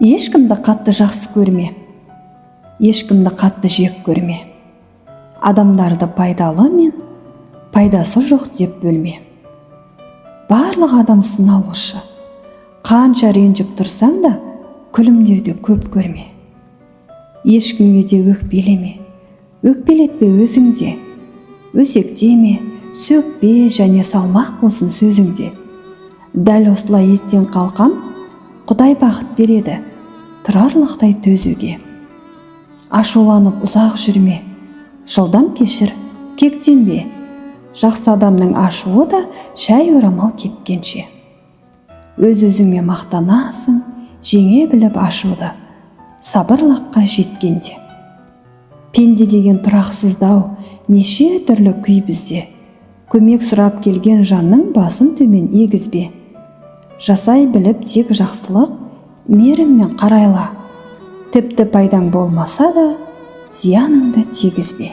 Ешкімді қатты жақсы көрме, ешкімді қатты жек көрме. Адамдарды пайдалы мен пайдасы жоқ деп бөлме. Барлық адам сыналушы. Қанша ренжіп тұрсаң да, күлімдеуді көп көрме. Ешкімге де өкпелеме, өкпелетпе өзіңде. Өсектеме, сөкпе және салмақ болсын сөзіңде. Дәл осылай еттен қалқам, Құдай бақыт береді, тұрарлықтай төзуге. Ашуланып ұзақ жүрме, жылдам кешір, кектенбе. Жақсы адамның ашуы да шәй орамал кепкенше. Өз-өзіңмен мақтанасың, жеңе біліп ашуды, сабырлыққа жеткенде. Пенде деген тұрақсыздау, неше түрлі күй бізде. Көмек сұрап келген жанның басын төмен егізбе. Жасай біліп тек жақсылық, мейіріммен қарайла. Тіпті пайдаң болмаса да, зияныңды тигізбе.